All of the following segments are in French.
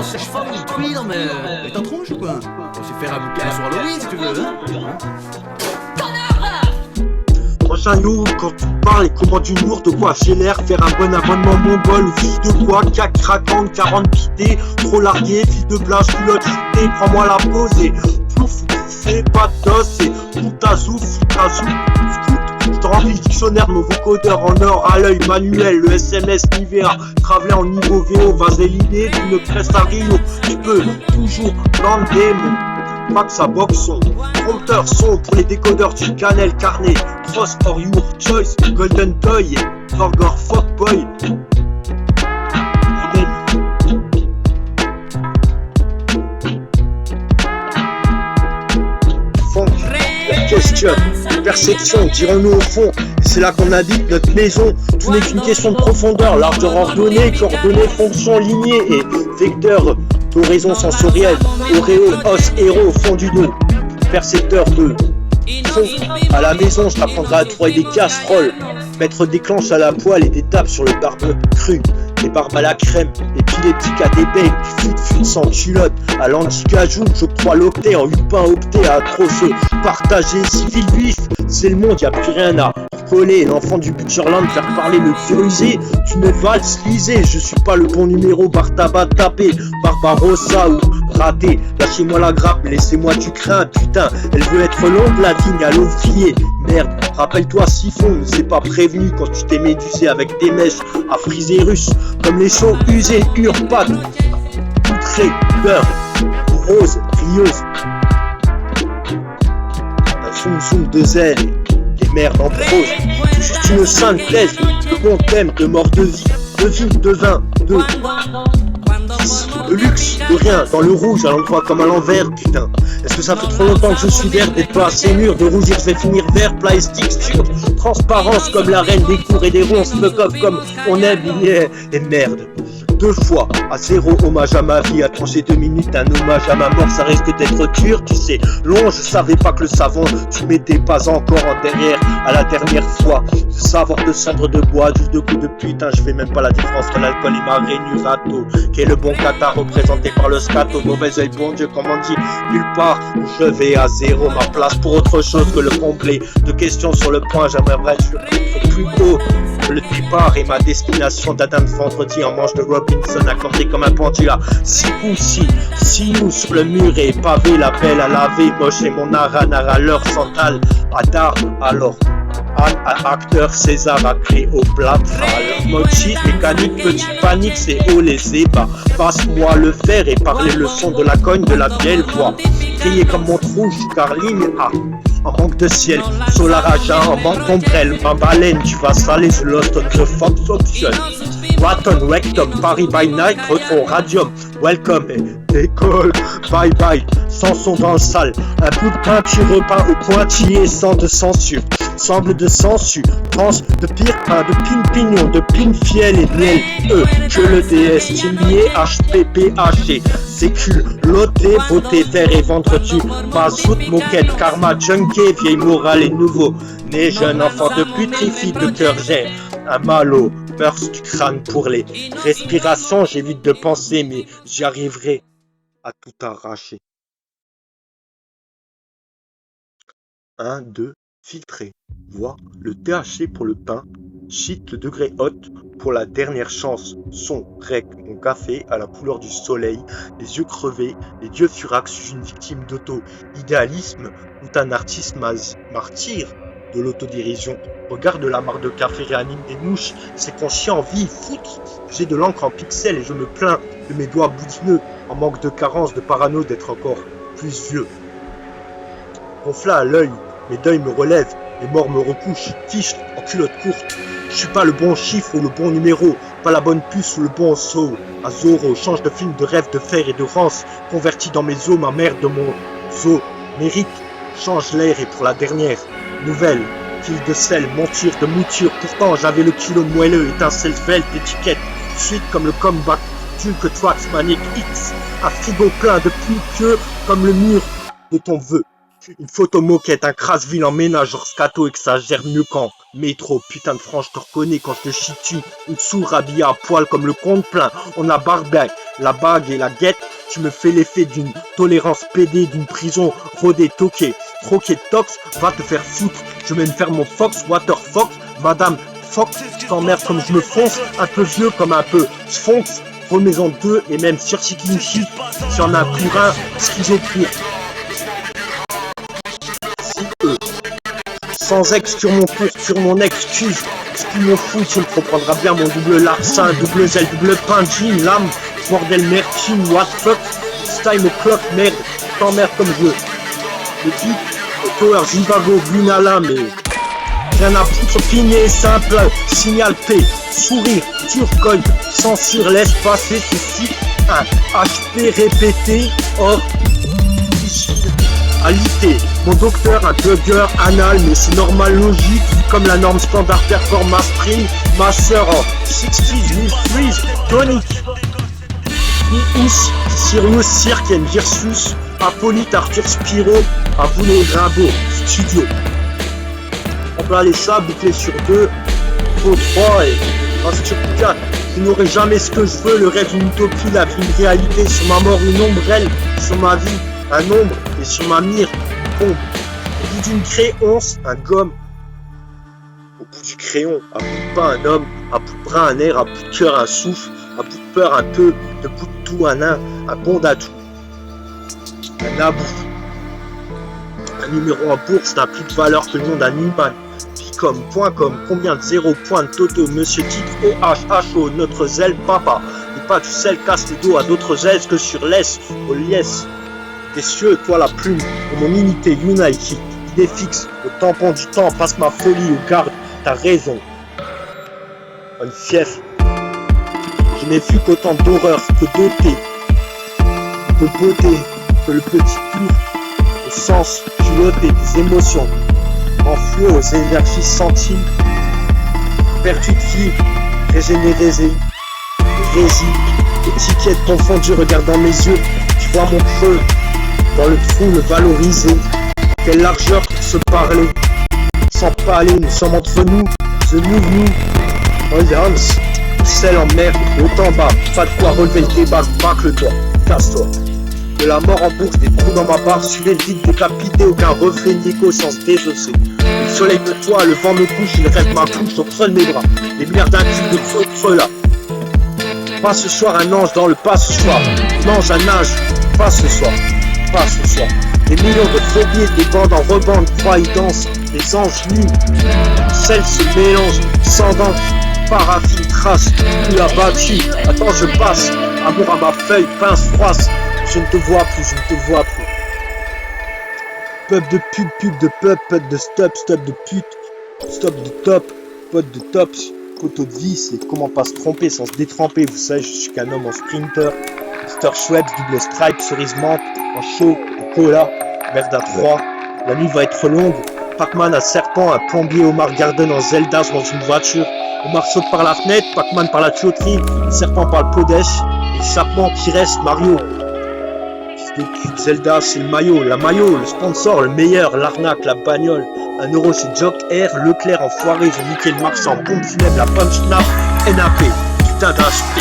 la sèche-femme, oui, non mais t'es en tronche ou quoi? On s'est faire un bouquin sur Halloween si tu veux, hein. Prochain you, quand tu parles et comment du lourd, de quoi j'ai l'air, faire un bon abonnement mongol ou fils de quoi, cac craquant, 40 pités, trop largué, fil de plage, culotte shootée, prends-moi la pause et plouf, c'est pas d'os et foutazou, scout. Je te remplis le dictionnaire de mon vocodeur en or à l'œil manuel, le SMS Nivea, travelé en niveau VO, vaseline d'une presse à Rio, tu peux toujours blander mon pas que ça boxe son prompteur son pour les décodeurs du Canel Carnet, Cross or your choice, Golden Toy, Burger Fuckboy. Question, perception, dirons-nous au fond, c'est là qu'on habite notre maison, tout n'est qu'une question de profondeur, largeur ordonnée, coordonnées, fonction, lignée et vecteur, d'horizon sensorielle, auréole, os, héros au fond du dos, percepteur de fond, à la maison je t'apprendrai à trouver des casseroles, mettre des clenches à la poêle et des tapes sur le barbe cru. Les barbes à la crème, épileptique à des becs, fut sans culotte, à l'anti-cajou, je crois l'octet, en lupin opté à trop se partager, civil vif, c'est le monde, y a plus rien à coller, l'enfant du Butcherland, faire parler le curiosé, tu ne valses lisée, je suis pas le bon numéro, Bartaba tapé, Barbarossa ou raté, lâchez-moi la grappe, laissez-moi du crin, putain, elle veut être longue la vigne à l'ouvrier, merde, rappelle-toi Siphon, ne s'est pas prévenu quand tu t'es médusé avec des mèches à friser russe, comme les chauds usés, urpates, poutrés, beurre, rose, rieuse, un zoom zoom de zèle, des merdes en prose, juste une synthèse, de bon thème, de mort de vie, de vin, de luxe, de rien, dans le rouge, à l'endroit comme à l'envers, putain. Est-ce que ça fait trop longtemps que je suis vert, d'être pas assez mûr, de rougir, je vais finir vert, plat et texture, transparence comme la reine des cours et des ronces, fuck off comme on aime, yeah, et merde. 2 fois à 0, hommage à ma vie, à trancher 2 minutes, un hommage à ma mort, ça risque d'être dur, tu sais, long, je savais pas que le savon, tu m'étais pas encore en derrière, à la dernière fois, savoir de cendre de bois, juste de coups de putain, je fais même pas la différence entre l'alcool et ma rénurato, qui est le bon kata représenté par le scato, mauvais oeil, bon Dieu, comme on dit, nulle part où je vais à 0, ma place pour autre chose que le complet, de questions sur le point, j'aimerais être plus haut, le départ et ma destination d'Adam vendredi en manche de Robinson accordé comme un pendu à 6 coups, 6 nous sur le mur et pavé, la pelle à laver, moche et mon aranara leur sandale, Adar alors. Acteur César à Cléopâtre, motif mécanique, petite panique, c'est haut les ébats. Passe-moi le fer et parler le son de la cogne de la vieille voix. Crier comme mon rouge, Carline A. En manque de ciel, Solaraja, en manque d'ombrelle, ma baleine, tu vas saler the lost on the Fox Option. Raton, Rectum, Paris by night, retron, Radium, welcome et décolle, bye bye, Samson dans le salle, un bout de peinture repeint au pointillé sans de censure, semble de censure, trans de pire pain, de pignon, de pin fiel et miel, que le DS, lié, HPPHD, sécu, loté, beauté, vert et ventre du, bazout, moquette, karma, junkie, vieille morale et nouveau, né jeune enfant de putrifie de cœur j'ai, un malo, burst du crâne pour les respirations, j'évite de penser mais j'y arriverai à tout arracher. 1, 2, filtrer, voix, le THC pour le pain, shit le degré haute pour la dernière chance, son, rec, mon café à la couleur du soleil, les yeux crevés, les dieux furax, suis une victime d'auto-idéalisme ou un artiste martyr de l'autodérision. Regarde la mare de café réanime des mouches, c'est conscient, vie, foutre. J'ai de l'encre en pixels et je me plains de mes doigts boudineux, en manque de carence, de parano d'être encore plus vieux. Gonfla à l'œil, mes deuils me relèvent, les morts me recouchent, fiche en culotte courte. Je suis pas le bon chiffre ou le bon numéro, pas la bonne puce ou le bon saut. À Zorro, change de film de rêve, de fer et de rance, converti dans mes os, ma mère de mon zoo. Mérite, change l'air et pour la dernière, nouvelle, fil de sel, monture de mouture, pourtant j'avais le kilo moelleux, étincelle svelte, étiquette, suite comme le comeback, Duke Trax Manic X, un frigo plein de pluie comme le mur de ton vœu. Une photo moquette, un crasse-ville en ménage, genre scato exagère mieux qu'en métro, putain de franche, te reconnais quand je te chie dessus, une sourde habillée à poil comme le compte plein, on a barbac, la bague et la guette. Tu me fais l'effet d'une tolérance PD, d'une prison rodée, toquée, troquée de tox, va te faire foutre. Je vais me faire mon Fox, Water Fox, Madame Fox, t'emmerdes comme je me fonce, un peu vieux comme un peu Sphinx, remets-en deux et même sursignifie, si en a pour un, schizo pour. Si eux, sans ex sur mon tour, sur mon excuse, ce qui m'en fout, tu me comprendras bien mon double larcin, double zèle, double pain, jean, lame, bordel, mertine, what fuck, time o'clock, merde, t'emmerdes comme je veux. Le beat, le power, Zivago, Gunala, mais rien à foutre, pigné, simple, signal P, sourire, turcoïde, censure, laisse passer ceci, un HP répété, or, alité. Mon docteur, un bugger anal, mais c'est normal, logique, comme la norme standard performance spring, ma sœur en 60s, New Freeze, tonic. Ous, Sirius, Cirque, Virsus, Apollite, Arthur Spiro, à vous les Rimbaud, studio. On peut aller ça, boucler sur 2, faut 3 et sur 4. Je n'aurai jamais ce que je veux, le rêve une utopie, la vie une réalité, sur ma mort une ombrelle, sur ma vie un ombre et sur ma mire une bombe. Au bout d'une créonce, un gomme. Au bout du crayon, à bout de pain un homme, à bout de bras un air, à bout de cœur un souffle, à bout de peur un peu, de bout de tout un nain, un bon d'atout. Un abou. Un numéro en bourse n'a plus de valeur que le nom d'un humain. Picom, point com, combien de 0 points de toto, monsieur titre OHHO, notre zèle papa. Et pas du sel casse le dos à d'autres ailes que sur l'S, au liesse. Des cieux, toi la plume, de mon unité United, idée fixe, au tampon du temps, passe ma folie au garde, t'as raison. Une fief. Je n'ai vu qu'autant d'horreur que doté, de beauté, que le petit pur, au sens culotté des émotions, en flot aux énergies centimes, perdu de vie, régénéré, résine, étiquette confondue, regarde dans mes yeux, tu vois mon creux, dans le trou le valoriser, quelle largeur pour se parler, sans parler, nous sommes entre nous, the nous, all hands, celle en mer, haut en bas, pas de quoi relever le débat, bâcle-toi, casse-toi. De la mort en bourse, des trous dans ma barre, suivez le vide décapité, aucun reflet d'écho sans se désosser. Le soleil me toit, le vent me couche, il rêve ma couche, au creux de mes bras, les milliards d'un type de creux là. Pas ce soir un ange dans le pas ce soir, l'ange un nage, pas ce soir, pas ce soir. Des millions de phobies, des bandes en rebande, croix y dansent, des anges nus, celles se mélangent, sans dents, paraffine, trace, tout abattu, attends je passe, amour à ma feuille, pince, froisse, je ne te vois plus, je ne te vois plus. Pub de pub, pub de pub, pub de stop, stop de pute, stop de top, pote de tops, poteau de vie, c'est comment pas se tromper sans se détremper, vous savez, je suis qu'un homme en sprinter, Mr. Schweppes, double stripe, cerise menthe, en chaud, en cola, merde à 3, la nuit va être longue, Pac-Man à serpent, un plombier Omar Garden en Zelda dans une voiture, Omar saute par la fenêtre, Pac-Man par la tuyauterie, le serpent par le podèche, l'échappement qui reste Mario. Fils de pute, Zelda c'est le maillot, la maillot, le sponsor, le meilleur, l'arnaque, la bagnole, 1 euro c'est Jock Air, Leclerc enfoiré, ils ont niqué le marchand, pompe funèbre, la punch snap, NAP, putain d'HP.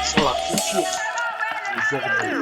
Sur la culture, les ordres.